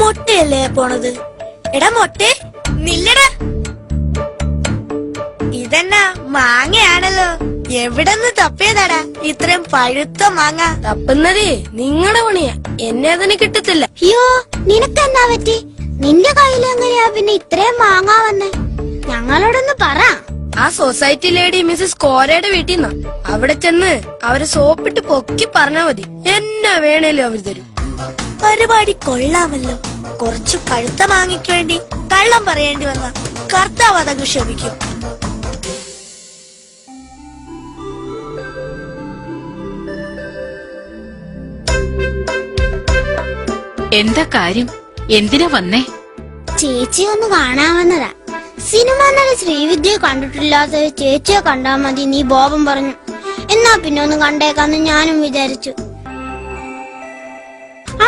മൊട്ടയല്ലേ പോണത്? എടാ മൊട്ടെ, നില്ലടാ. ഇതെന്നാ മാങ്ങയാണല്ലോ. എവിടെന്ന് തപ്പിയതാടാ ഇത്രയും പഴുത്ത മാങ്ങ? തപ്പുന്നതേ നിങ്ങളുടെ പണിയാ, എന്നെ അതിന് കിട്ടത്തില്ല. അയ്യോ, നിനക്കെന്നാ പറ്റി? നിന്റെ കയ്യിൽ എങ്ങനെയാ പിന്നെ ഇത്രയും മാങ്ങാ വന്നേ? ഞങ്ങളോടൊന്ന് പറ. ആ സൊസൈറ്റി ലേഡി മിസ്സസ് കോരയുടെ വീട്ടിൽ നിന്നാ. അവിടെ ചെന്ന് അവരെ സോപ്പിട്ട് പൊക്കി പറഞ്ഞാ മതി, എന്നാ വേണേലും അവർ തരും. പരിപാടി കൊള്ളാമല്ലോ. കുറച്ചു പഴുത്ത മാങ്ങയ്ക്ക് വേണ്ടി കള്ളം പറയേണ്ടി വന്ന കർത്താവ് അതങ്ങ് ക്ഷമിക്കും. എന്താ കാര്യം? എന്തിനാ വന്നേ? ചേച്ചി ഒന്ന് കാണാമെന്നതാ. സിനിമ നടി ശ്രീവിദ്യയെ കണ്ടിട്ടില്ലാത്ത ചേച്ചിയെ കണ്ടാ മതി നീ ബോബം പറഞ്ഞു. എന്നാ പിന്നെ ഒന്ന് കണ്ടേക്കാന്ന് ഞാനും വിചാരിച്ചു.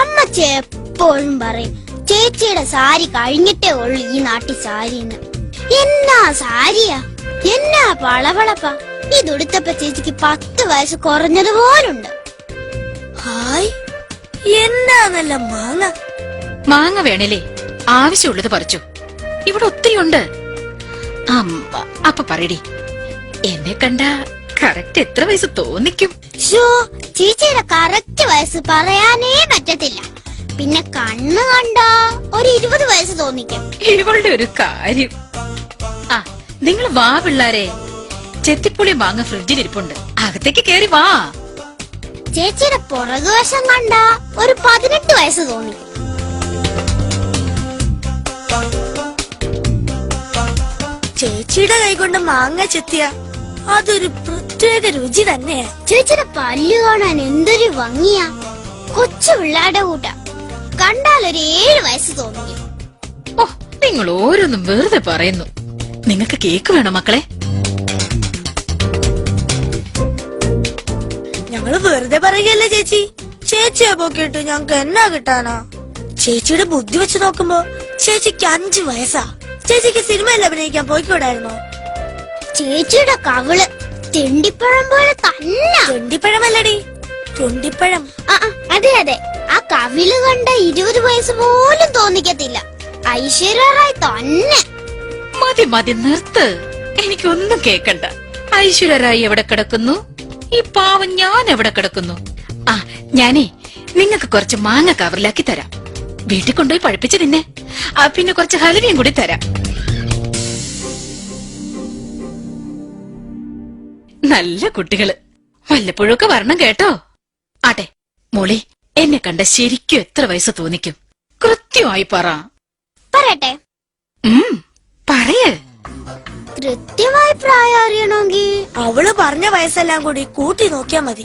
അമ്മച്ചി എപ്പോഴും പറയും ചേച്ചിയുടെ സാരി കഴിഞ്ഞിട്ടേ ഉള്ളു ഈ നാട്ടിൽ സാരിന്ന്. എന്നാ സാരിയാ, എന്നാ പളവളപ്പാ. ഇതുടുത്തപ്പോ ചേച്ചിക്ക് 10 വയസ്സ് കുറഞ്ഞതുപോലുണ്ട്. ഹായ്, എന്നാ നല്ല മാങ്ങ. മാങ്ങ വേണല്ലേ? ആവശ്യമുള്ളത് പറിച്ചു. ഇവിടെ ഒത്തിരി ഉണ്ട്. അപ്പൊ പറയടി, എന്നെ കണ്ട കറക്റ്റ് എത്ര വയസ്സ് തോന്നിക്കും? ചേച്ചിയുടെ കറക്റ്റ് വയസ്സ് പറയാനേ പറ്റത്തില്ല. പിന്നെ കണ്ണ് കണ്ടാ ഒരു 20 വയസ്സ് തോന്നിക്കും. ഇവളുടെ ഒരു കാര്യം. ആ, നിങ്ങൾ വാ പിള്ളാരെ. ചെത്തിപ്പുളി മാങ്ങ ഫ്രിഡ്ജിലിരിപ്പുണ്ട്, അകത്തേക്ക് കേറി വാ. ചേച്ചിയുടെ പുറകുവശം കണ്ടാ ഒരു 18 വയസ്സ് തോന്നിക്കും. ചേച്ചിയുടെ കൈകൊണ്ട് മാങ്ങ ചെത്തിയ അതൊരു പ്രത്യേക രുചി തന്നെയാ. ചേച്ചിയുടെ പല്ല് കാണാൻ എന്തൊരു ഭംഗിയാ. കൊച്ചു പിള്ളേരുടെ കൂട്ട കണ്ടാൽ ഒരു 7 വയസ്സ് തോന്നിക്കും. ഓ, നിങ്ങൾ ഓരോന്നും വെറുതെ പറയുന്നു. നിങ്ങൾക്ക് കേക്ക് വേണോ മക്കളെ? ഞങ്ങള് വെറുതെ പറയുകയല്ലേ ചേച്ചി. ചേച്ചിയെ പോക്കിട്ട് ഞങ്ങക്ക് എന്നാ കിട്ടാനാ? ചേച്ചിയുടെ ബുദ്ധി വെച്ച് നോക്കുമ്പോ ചേച്ചിക്ക് 5 വയസ്സാ. ചേച്ചിക്ക് സിനിമയിൽ അഭിനയിക്കാൻ പോയിക്കൂടായിരുന്നോ? ചേച്ചിയുടെ കവിള് തെണ്ടിപ്പഴം പോലെ തന്നെ. തൊണ്ടിപ്പഴമല്ലടി, തൊണ്ടിപ്പഴം. അതെ അതെ, ആ കവിള് കണ്ട 20 വയസ്സ് പോലും തോന്നിക്കത്തില്ല. ഐശ്വര്യ റായ് തന്നെ. മതി മതി, നിർത്ത്. എനിക്കൊന്നും കേക്കണ്ട. ഐശ്വര്യ റായ് എവിടെ കിടക്കുന്നു? ഈ പാവം ഞാൻ എവിടെ കിടക്കുന്നു? ആ, ഞാനേ നിങ്ങൾക്ക് കുറച്ച് മാങ്ങ കവറിലാക്കി തരാം. വീട്ടിൽ കൊണ്ടുപോയി പഴുപ്പിച്ച് തിന്നെ. പിന്നെ കുറച്ച് ഹൽവയും കൂടി തരാം. നല്ല കുട്ടികള്, വല്ലപ്പോഴൊക്കെ വരണം കേട്ടോ. ആട്ടെ മോളെ, എന്നെ കണ്ട ശരിക്കും എത്ര വയസ്സ് തോന്നിക്കും? കൃത്യമായി പറ. പറയട്ടെ? പറയേ. കൃത്യമായി പ്രായം അറിയണമെങ്കിൽ അവള് പറഞ്ഞ വയസ്സെല്ലാം കൂടി കൂട്ടി നോക്കിയാ മതി.